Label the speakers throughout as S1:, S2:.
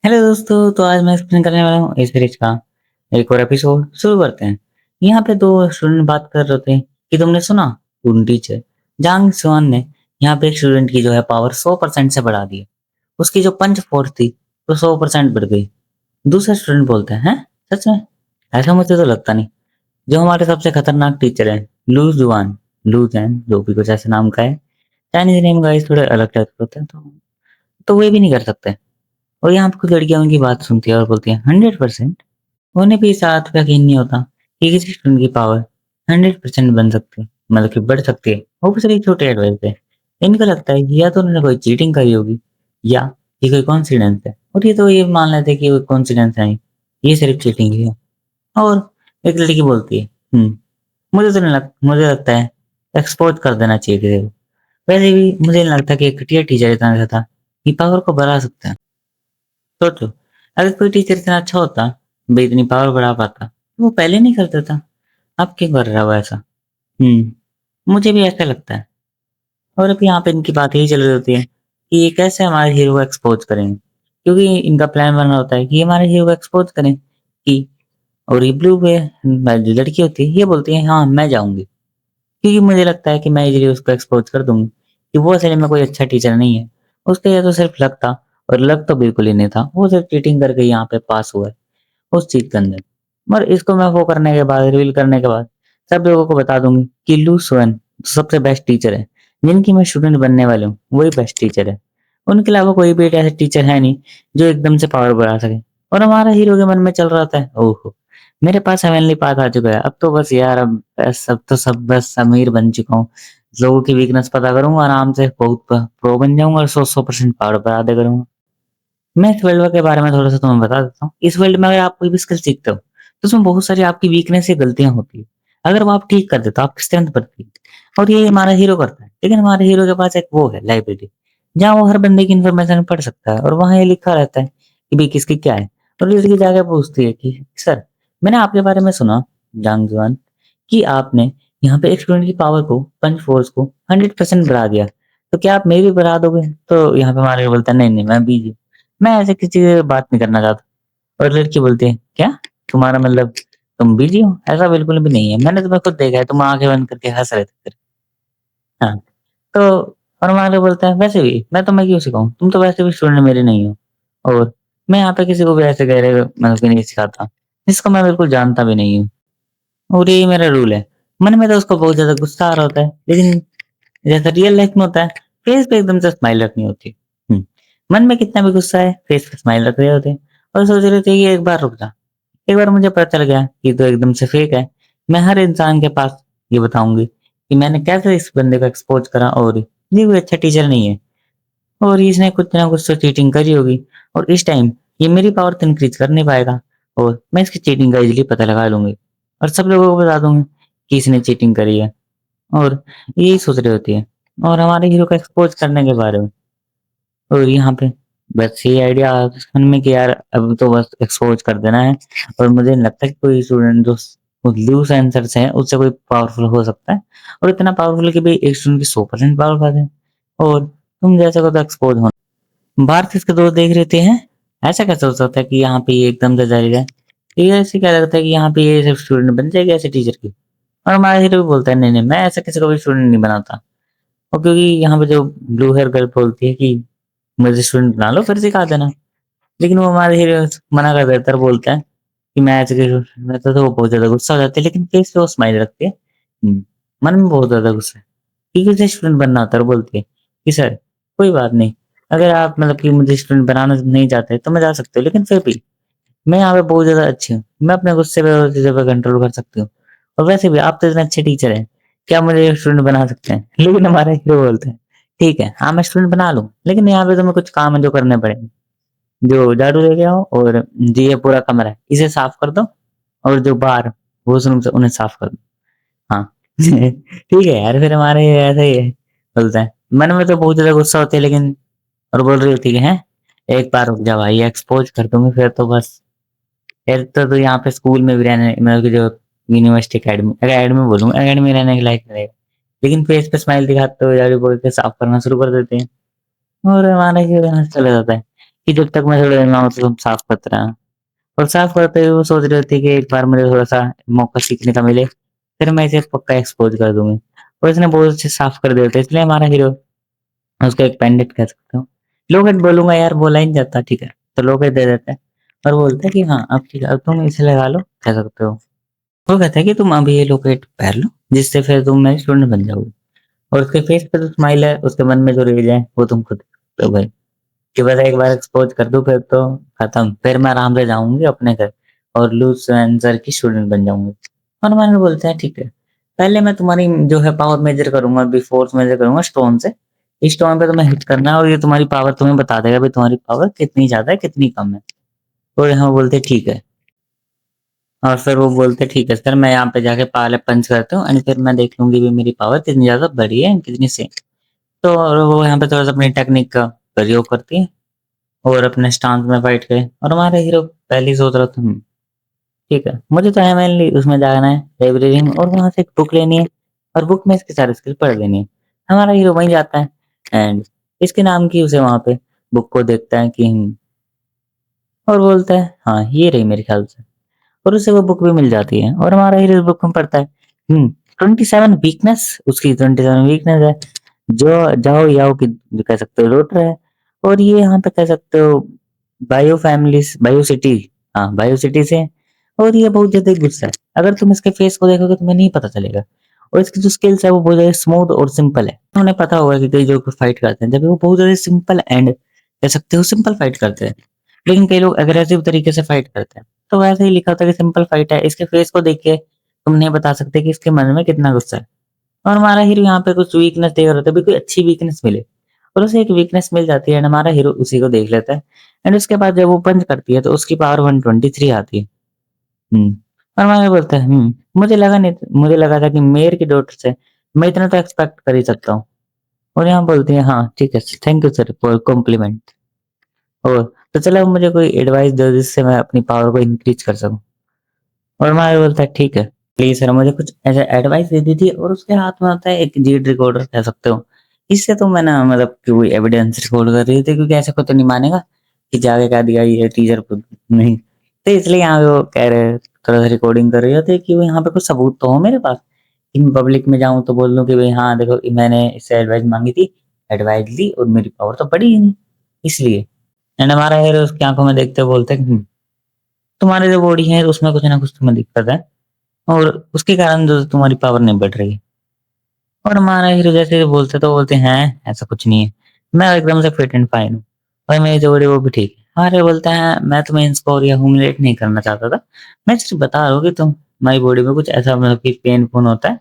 S1: Hello दोस्तों, तो आज मैं एक्सप्लेन करने वाला हूँ इस सीरीज का एक और एपिसोड। शुरू करते हैं। यहाँ पे दो स्टूडेंट बात कर रहे थे कि तुमने सुना, उन टीचर जांग सुआन ने यहाँ पे एक स्टूडेंट की जो है पावर 100% से बढ़ा दी है। उसकी जो पंच फोर्स थी तो 100% बढ़ गई। दूसरा स्टूडेंट बोलते हैं, "हैं? सच में? ऐसा मुझे तो लगता नहीं। जो हमारे सबसे खतरनाक टीचर है, लू जुआन, लू जैन, जो भी कुछ ऐसे नाम का है। चाइनीज नेम गाइस थोड़े अलग टाइप के होते हैं, तो वे भी नहीं कर सकते।" और यहाँ पे कुछ लड़कियां उनकी बात सुनती है और बोलती है, 100%? उन्हें भी इस बात का यकीन नहीं होता कि किसी स्टूडेंट की पावर 100% बन सकती है, मतलब कि बढ़ सकती है। वो भी सिर्फ छोटे एडवाइस पे। इनको लगता है कि या तो उन्होंने कोई चीटिंग करी होगी, या ये कोई कॉन्सिडेंस है। और ये तो ये मान लेते हैं कि वो कॉन्सिडेंस है, ये सिर्फ चीटिंग ही है। और एक लड़की बोलती है, मुझे तो नहीं मुझे लगता है एक्सपोज कर देना चाहिए किसी को। वैसे भी मुझे नहीं लगता कि एक घटिया टीचर इतना अच्छा था कि पावर को बढ़ा सकता है। सोचो, अगर कोई टीचर इतना अच्छा होता, भाई इतनी पावर बढ़ा पाता, तो वो पहले नहीं करता था। अब क्यों कर रहा है वो ऐसा? मुझे भी ऐसा लगता है। और अब यहाँ पे इनकी बात यही चल रही होती है कि ये कैसे हमारे हीरो को एक्सपोज करेंगे, क्योंकि इनका प्लान बना होता है कि ये हमारे हीरो को एक्सपोज करें कि। और ये ब्लू पे जो लड़की होती है ये बोलती है, हाँ मैं जाऊंगी, क्योंकि मुझे लगता है कि मैं इजीली उसको एक्सपोज कर दूंगी कि वो असल में कोई अच्छा टीचर नहीं है। उसका ये तो सिर्फ लक था, और लक तो बिल्कुल ही नहीं था, वो सिर्फ चीटिंग करके यहाँ पे पास हुआ है उस चीज के अंदर। और इसको मैं वो करने के बाद, रिवील करने के बाद, सब लोगों को बता दूंगी कि लू सुएन सबसे बेस्ट टीचर है। जिनकी मैं स्टूडेंट बनने वाली हूँ वही बेस्ट टीचर है। उनके अलावा कोई भी एक ऐसा टीचर है नहीं जो एकदम से पावर बढ़ा सके। और हमारा हीरो के मन में चल रहा था, ओहो मेरे पास हेवनली पाथ आ चुका है, अब तो बस यार, अब बस अमीर बन चुका हूँ। लोगों की वीकनेस पता करूंगा, आराम से बहुत प्रो बन जाऊंगा और 100% पावर बढ़ा दे करूंगा। मैं इस वर्ल्ड के बारे में थोड़ा-सा तुम्हें बता देता हूँ। इस वर्ल्ड में अगर आप कोई भी स्किल सीखते हो, तो उसमें बहुत सारी आपकी वीकनेस या गलतियाँ होती हैं। अगर वो आप ठीक कर देते हो, तो आपकी स्ट्रेंथ बढ़ती है। और ये हमारा हीरो करता है। लेकिन हमारे हीरो के पास एक वो है, लाइब्रेरी, जहाँ वो हर बंदे की इन्फॉर्मेशन पढ़ सकता है, और वहाँ ये लिखा रहता है कि भई किसकी क्या है। और लड़की जाके पूछती है कि सर, मैंने आपके बारे में सुना, जांग जुआन, कि आपने यहाँ पे एक स्टूडेंट की पावर को, पंच फोर्स को 100% बढ़ा दिया। तो क्या आप मेरी भी बढ़ा दोगे? तो यहाँ पे हमारा हीरो बोलता है, नहीं, नहीं मैं बिज़ी हूँ। मैं ऐसे किसी से बात नहीं करना चाहता। और लड़की बोलती है, क्या तुम्हारा मतलब तुम बिजी हो? ऐसा बिल्कुल भी नहीं है, मैंने तुम्हें खुद देखा है, तुम आंखें बंद करके हंस रहे थे फिर। हाँ, तो और हमारे बोलता है, वैसे भी मैं तुम्हें क्यों सिखाऊं, तुम तो वैसे भी स्टूडेंट मेरे नहीं हो। और मैं यहाँ पे किसी को भी ऐसे गहरे मतलब कि नहीं सिखाता, जिसको मैं बिल्कुल जानता भी नहीं हूँ। और यही मेरा रूल है। मन में तो उसको बहुत ज्यादा गुस्सा आ रहा होता है, लेकिन जैसा रियल लाइफ में होता है, फेस पे एकदम से स्माइल रखनी होती है। मन में कितना भी गुस्सा है, फेस पे स्माइल रख रहे होते हैं। और सोच रहे थे कि एक बार रुक जा। एक बार मुझे पता चल गया कि तो एकदम से फेक है। मैं हर इंसान के पास ये बताऊंगी कि मैंने कैसे इस बंदे को एक्सपोज करा, और ये कोई अच्छा टीचर नहीं है, और इसने कुछ ना कुछ तो चीटिंग करी होगी। और इस टाइम ये मेरी पावर तो इंक्रीज कर नहीं पाएगा, और मैं इसकी चीटिंग का इजीली पता लगा लूंगी, और सब लोगों को बता दूंगी कि इसने चीटिंग करी है। और यही सोच रही होती है, और हमारे हीरो को एक्सपोज करने के बारे में। और यहाँ पे बस ये आइडिया आ गया मन में कि यार अब तो बस एक्सपोज कर देना है। और मुझे नहीं लगता कि कोई स्टूडेंट जो लूज आंसर्स है उससे कोई पावरफुल हो सकता है, और इतना पावरफुल कि भाई एक स्टूडेंट की 100% पावर कर दे। और तुम जैसे को तो एक्सपोज होना। भारत इसके दोस्त देख रहे थे हैं, ऐसा कैसे हो सकता है कि यहाँ पे ये एकदम से जारी है। ये ऐसे क्या लगता है कि यहाँ पे ये सिर्फ स्टूडेंट बन जाएगी ऐसे टीचर की। और हमारा हीरो भी बोलता है, नहीं नहीं मैं ऐसा किसी को भी स्टूडेंट नहीं बनाता। और क्योंकि यहाँ पे जो ब्लू हेयर गर्ल बोलती है कि मुझे स्टूडेंट बना लो फिर सिखा देना, लेकिन वो हमारे हीरो मना कर देता है और बोलता है कि मैं ऐसे किसी में तो वो बहुत ज्यादा गुस्सा हो जाती है, लेकिन फेस पे वो स्माइल रखती है। मन में बहुत ज्यादा गुस्सा है कि उसे स्टूडेंट बनना होता है, और बोलती है कि सर कोई बात नहीं, अगर आप मतलब कि मुझे स्टूडेंट बनाना नहीं चाहते तो मैं जा सकती हूँ, लेकिन फिर भी मैं यहाँ पे बहुत ज्यादा अच्छी हूँ, मैं अपने गुस्से पे और चीजों पे कंट्रोल कर सकती हूँ। और वैसे भी आप तो इतने अच्छे टीचर हैं, क्या मुझे स्टूडेंट बना सकते हैं? लेकिन हमारे हीरो बोलते हैं, ठीक है हाँ मैं स्टूडेंट बना लूँ, लेकिन यहाँ पे तुम्हें कुछ काम है जो करने पड़ेंगे। जो झाड़ू लेके आओ, और जी ये पूरा कमरा है इसे साफ कर दो, और जो बाहर वॉशरूम से उन्हें साफ कर दो। हाँ ठीक है यार, फिर हमारे ऐसे ही है, बोलते हैं। मन में तो बहुत ज्यादा गुस्सा होती है, लेकिन और बोल रही होती है, एक बार रुक जा भाई एक्सपोज कर दूंगी फिर तो बस। फिर तो यहाँ पे स्कूल में भी रहने मतलब कि जो यूनिवर्सिटी एकेडमी एकेडमी बोलूंगा, एकेडमी रहने के लायक नहीं रहेगा। लेकिन फेस पे स्माइल दिखाते हुए झाड़ू बोल के साफ करना शुरू कर देते हैं, और हमारा ये यहाँ से चला जाता है। कि जब तक मैं थोड़ा देर में तुम साफ करते रहना। और साफ करते हुए वो सोच रही थी कि एक बार मुझे थोड़ा सा मौका सीखने का मिले, फिर मैं इसे पक्का एक्सपोज कर दूंगी। और इसने बहुत अच्छे साफ कर दिया था, इसलिए हमारा हीरो उसको एक पेंडेंट कह सकते हो। लोकेट बोलूंगा यार, बोला ही नहीं जाता, ठीक है, तो लोकेट दे देते हैं। और बोलते हैं कि हाँ अब ठीक है, अब तुम इसे लगा लो, कह सकते हो। वो कहता है कि तुम अभी ये लोकेट पहन लो, जिससे फिर तुम मेरी स्टूडेंट बन जाओगे। और उसके फेस पे जो स्माइल है, उसके मन में जो रील है, वो तुम खुद तो भाई, कि बस एक बार एक्सपोज कर दूं फिर तो खत्म, फिर मैं आराम से जाऊंगी अपने घर और लूज आंसर की स्टूडेंट बन जाऊंगी। और मैंने बोलते हैं ठीक है, पहले मैं तुम्हारी जो है पावर मेजर करूंगा, बी फोर्स मेजर करूंगा स्टोन से। इस स्टोन पे तुम्हें हिट करना है और ये तुम्हारी पावर तुम्हें बता देगा भाई तुम्हारी पावर कितनी ज्यादा है कितनी कम है। तो यहाँ बोलते ठीक है। और फिर वो बोलते ठीक है सर, मैं यहाँ पे जाके पहले पंच करता हूँ एंड फिर मैं देख लूंगी भी मेरी पावर कितनी ज्यादा बढ़ी है कितनी से। तो और वो यहाँ पे थोड़ा सा अपनी टेक्निक का प्रयोग करती है और अपने स्टांस में फाइट करे। और हमारा हीरो पहले ही सोच रहा था ठीक है, मुझे तो है मेनली उसमें जाना है लाइब्रेरी में और वहां से एक बुक लेनी है और बुक में इसके सारे स्किल पढ़ लेनी है। हमारा हीरो वहीं जाता है एंड इसके नाम की उसे वहां पे बुक को देखता है कि और बोलता है हाँ ये रही मेरे ख्याल से। और उसे वो बुक भी मिल जाती है और हमारा हीरो इस बुक में पढ़ता है 27 वीकनेस, उसकी 27 वीकनेस है, जो जाओ याओ की जो कह सकते हो डॉटर है। और ये यहाँ पे कह सकते हो बायो फैमिलीज बायो सिटी, हाँ बायो सिटी से है। और ये बहुत ज्यादा गुस्सा है, अगर तुम इसके फेस को देखोगे तुम्हें नहीं पता चलेगा। और इसकी जो स्किल्स है वो बहुत ज्यादा स्मूथ और सिंपल है। उन्हें पता होगा कि कई जो फाइट करते हैं जब वो बहुत ज्यादा सिंपल एंड कह सकते हो सिंपल फाइट करते हैं, लेकिन कई लोग अग्रेसिव तरीके से फाइट करते हैं। तो वैसे ही लिखा होता है कि सिंपल फाइट है, इसके फेस को देख के तुम नहीं बता सकते कि इसके मन में कितना गुस्सा है। और हमारा हीरो यहाँ पे कुछ वीकनेस देख रहा था, भी कोई अच्छी वीकनेस मिले और उसे एक वीकनेस मिल जाती है एंड हमारा हीरो उसी को देख लेता है। एंड उसके बाद जब वो पंच करती है तो उसकी पावर 123 आती है। हम्म। और हमारा बोलता है मुझे लगा नहीं, मुझे लगा था कि मेयर की डॉटर से मैं इतना तो एक्सपेक्ट कर ही सकता हूँ। और यहाँ बोलती है हाँ ठीक है, thank you sir for compliment. और तो चलो अब मुझे कोई एडवाइस दो जिससे मैं अपनी पावर को इंक्रीज कर सकूं। और हमारा बोलता है ठीक है, प्लीज सर मुझे कुछ ऐसा एडवाइस दे दी थी। और उसके हाथ में होता है एक जीट रिकॉर्डर कह सकते हो। इससे तो मैं ना मतलब कि कोई एविडेंस रिकॉर्ड कर रही थी, क्योंकि ऐसा कोई तो नहीं मानेगा कि जाके कह दिया ये टीचर को नहीं। तो इसलिए यहाँ पे वो कह रहे थोड़ा सा रिकॉर्डिंग कर रहे थे कि वो यहाँ पे कुछ सबूत तो हो मेरे पास, कि मैं पब्लिक में जाऊं तो बोल दूं कि भाई हाँ देखो मैंने इससे एडवाइस मांगी थी, एडवाइस ली और मेरी पावर तो बढ़ी ही नहीं। इसलिए एंड हमारा हीरो उसकी आंखों में देखते हुए बोलते हैं तुम्हारी जो बॉडी है उसमें कुछ ना कुछ तुम्हें दिक्कत है और उसके कारण जो तुम्हारी पावर नहीं बढ़ रही। और हमारा हीरो जैसे बोलते तो बोलते हैं ऐसा कुछ नहीं है, मैं एकदम से फिट एंड फाइन हूँ और मेरी जो बॉडी वो भी ठीक है। हमारे बोलते हैं मैं तुम्हें इंस्पायर या ह्यूमिलेट नहीं करना चाहता था, मैं सिर्फ बता रहा हूँ कि तुम्हारी बॉडी में कुछ ऐसा मतलब कि पेन फोन होता है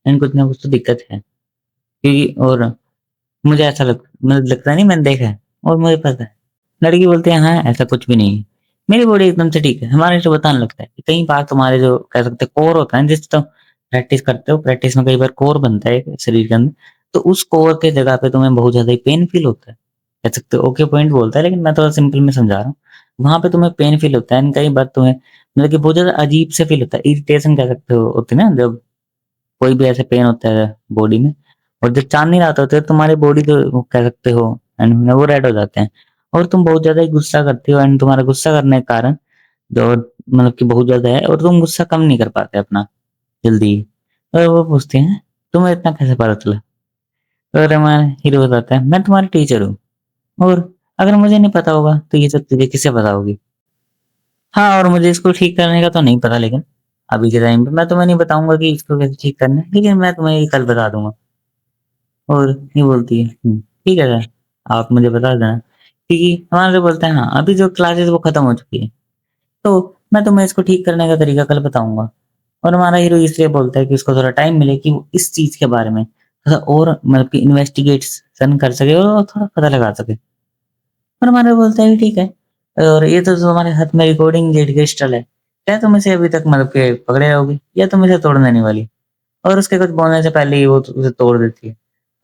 S1: एंड कुछ ना कुछ तो दिक्कत है। क्योंकि और मुझे ऐसा मतलब लगता नहीं, मैंने देखा है और मुझे पता है। लड़की बोलती है हाँ ऐसा कुछ भी नहीं है, मेरी बॉडी एकदम से ठीक है। हमारे से बताने लगता है कि कई बार तुम्हारे जो कह सकते हैं कोर होता है जिस तो प्रैक्टिस करते हो, प्रैक्टिस में कई बार कोर बनता है शरीर के अंदर, तो उस कोर के जगह पे तुम्हें बहुत ज्यादा पेन फील होता है। कह सकते हो ओके पॉइंट बोलता है, लेकिन मैं थोड़ा सिंपल में समझा रहा हूँ। वहां पे तुम्हें पेन फील होता है and कई बार तुम्हें मतलब कि बहुत ज्यादा अजीब से फील होता है, इरिटेशन कह सकते हो होती है ना, जब कोई भी ऐसे पेन होता है बॉडी में और जब चांद नहीं आता होता है तुम्हारी बॉडी तो कह सकते हो एंड वो रेड हो जाते हैं और तुम बहुत ज्यादा ही गुस्सा करते हो एंड तुम्हारा गुस्सा करने के कारण जो मतलब कि बहुत ज्यादा है और तुम गुस्सा कम नहीं कर पाते अपना जल्दी। और वो पूछते हैं तुम्हें इतना कैसे पता चला। और हमारा हीरो बताता है मैं तुम्हारी टीचर हूँ और अगर मुझे नहीं पता होगा तो ये सब तुझे किससे पता होगी। हाँ और मुझे इसको ठीक करने का तो नहीं पता, लेकिन अभी के टाइम पे मैं तुम्हें नहीं बताऊंगा कि इसको कैसे ठीक करना है, लेकिन मैं तुम्हें ये कल बता दूंगा। और ये बोलती है ठीक है सर, आप मुझे बता देना। क्योंकि हमारे से बोलते हैं हाँ अभी जो क्लासेस वो खत्म हो चुकी है, तो मैं तुम्हें इसको ठीक करने का तरीका कल बताऊंगा। और हमारा हीरो इसलिए बोलता है कि उसको थोड़ा टाइम मिले कि वो इस चीज के बारे में थोड़ा और मतलब कि इन्वेस्टिगेशन कर सके और थोड़ा पता लगा सके। और हमारा बोलता है ठीक है, और ये तो तुम्हारे हाथ में रिकॉर्डिंग जेड क्रिस्टल है, क्या तुम इसे अभी तक मतलब के पकड़े रहोगे या तुम इसे तोड़ने नहीं वाली। और उसके कुछ बोलने से पहले ही वो तो उसे तोड़ देती है।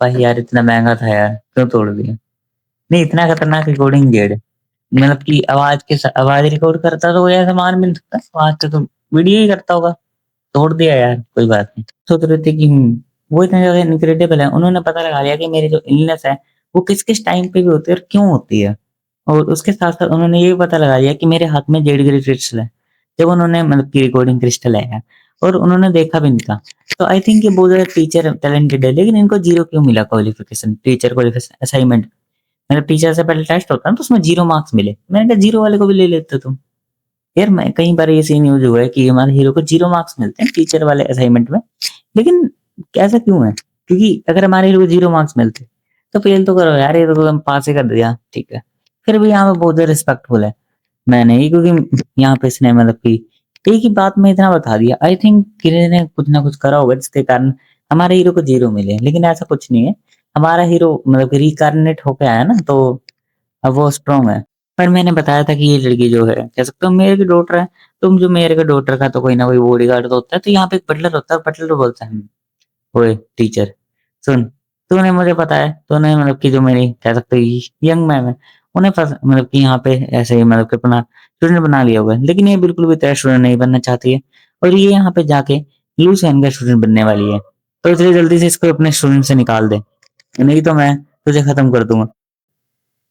S1: भाई यार इतना महंगा था यार, क्यों तोड़ दिया। नहीं इतना खतरनाक रिकॉर्डिंग जेड है, मतलब कि आवाज रिकॉर्ड करता तो वो ऐसा मान भी नहीं सकता, आवाज तो वीडियो ही करता होगा। तोड़ दिया यार, कोई बात नहीं। सोच रहे थे कि वो इतने ज्यादा इनक्रेडिबल है, उन्होंने पता लगा लिया कि मेरी जो इलनेस है वो किस किस टाइम पे भी होती है और क्यों होती है। और उसके साथ-साथ उन्होंने ये भी पता लगा दिया कि मेरे हाथ में जेड ग्रे क्रिस्टल है। जब उन्होंने मतलब कि रिकॉर्डिंग क्रिस्टल है और उन्होंने देखा भी नहीं था। तो आई थिंक ये बहुत ज़्यादा टीचर टैलेंटेड है, लेकिन इनको 0 क्यों मिला क्वालिफिकेशन टीचर क्वालिफिकेशन असाइनमेंट? मतलब टीचर से पहले टेस्ट होता है ना, तो उसमें 0 मार्क्स मिले। मैंने कहा 0 वाले को भी ले लेते तुम। यार मैं कई बार ये सीन यूज़ हुआ है कि हमारे हीरो को 0 मार्क्स मिलते हैं टीचर वाले असाइनमेंट में। लेकिन ऐसा क्यों है? क्योंकि अगर हमारे हीरो को 0 मार्क्स मिलते, तो फ़ेल तो करो यार, ये तो तुम पास ही कर दिया, ठीक है। फिर भी यहाँ पे बहुत ज़्यादा रिस्पेक्टफुल है। मैंने ही क्योंकि यहाँ पे इसने मतलब कि एक ही बात में इतना बता दिया। आई थिंक किसी ने कुछ ना कुछ करा होगा जिसके कारण हमारे हीरो को 0 मिले, लेकिन ऐसा कुछ नहीं है। हमारा हीरो मतलब कि रिकार्नेट होके आया ना, तो अब वो स्ट्रॉन्ग है। पर मैंने बताया था कि ये लड़की जो है, कह सकते हो मेयर की डॉटर है। तुम जो मेयर के डॉटर का तो कोई ना कोई बॉडीगार्ड तो होता है, तो यहाँ पे एक बटलर होता है, बटलर बोलता है, ओए टीचर सुन, तूने मुझे पता है, तूने मतलब कि जो मेरी कह सकते हो यंग मैम है, उन्हें मतलब कि यहाँ पे ऐसे ही मतलब कि अपना स्टूडेंट बना लिया हुआ है, लेकिन ये बिल्कुल भी तेरा स्टूडेंट नहीं बनना चाहती है और ये यहाँ पे जाके लूसियन का स्टूडेंट बनने वाली है। तो इसलिए जल्दी से इसको अपने स्टूडेंट से निकाल दे, नहीं तो मैं तुझे खत्म कर दूंगा।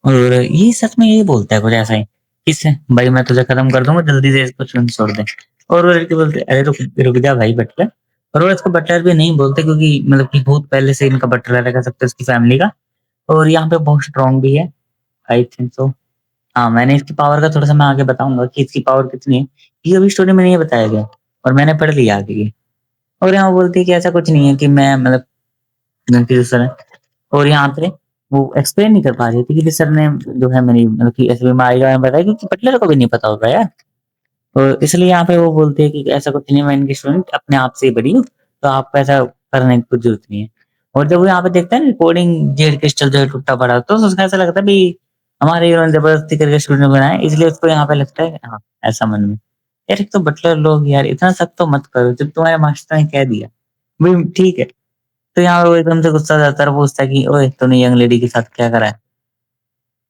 S1: और ये सच में यही बोलता है कुछ ऐसा ही, किससे भाई मैं तुझे खत्म कर दूंगा, जल्दी से इसको स्टूडेंट छोड़ दे। और वो लड़की बोलते अरे रुक रुक जा भाई बटलर। और वो इसको बटलर भी नहीं बोलते क्योंकि मतलब कि बहुत पहले से इनका बटलर है, कह सकते हैं इसकी फैमिली का। और यहाँ पे बहुत स्ट्रांग भी है, आई थिंक सो। हाँ, मैंने इसकी पावर का थोड़ा सा मैं आगे बताऊंगा कि इसकी पावर कितनी है, ये अभी स्टोरी में नहीं बताया गया और मैंने पढ़ लिया आगे ये। और यहाँ वो बोलती है कि ऐसा कुछ नहीं है कि मैं मतलब गलती से सर है। और यहाँ पे वो एक्सप्लेन नहीं कर पा रही थी कि सर ने जो है मेरी मतलब कि ऐसे बीमारी के बारे में बताया, क्योंकि बटलर को भी नहीं पता होगा यार। और इसलिए यहाँ पे वो बोलते हैं कि ऐसा कुछ नहीं है, मैं इनकी स्टूडेंट अपने आप से ही बड़ी हूँ, तो आपको ऐसा करने की कुछ जरूरत नहीं है। और जब वो यहाँ पे देखता है ना रिकॉर्डिंग जेड क्रिस्टल जो है टूटा पड़ा, तो उसको ऐसा लगता है भाई हमारे हीरो ने जबरदस्ती करके स्टूडेंट बनाया, इसलिए उसको यहाँ पे लगता है हाँ ऐसा मन में। यार एक तो बटलर लोग यार इतना सख्त तो मत करो, जब तुम्हारे मास्टर ने कह दिया भाई ठीक है। तो यहाँ पे वो एकदम से गुस्सा आ जाता है और पूछता है कि ओए तूने यंग लेडी के साथ क्या करा है?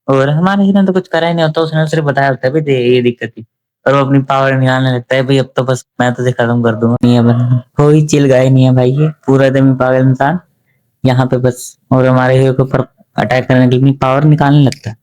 S1: और हमारे हीरो ने तो कुछ करा ही नहीं होता, उसने सिर्फ बताया होता है भाई ये दिक्कत थी। और वो अपनी पावर निकालने लगता है, भाई अब तो बस मैं तुझे खत्म कर दूंगा, नहीं है बस कोई चिल गाय नहीं है भाई, ये पूरा एकदम ही पागल इंसान यहाँ पे बस। और हमारे हीरो के ऊपर अटैक करने के लिए पावर निकालने लगता है।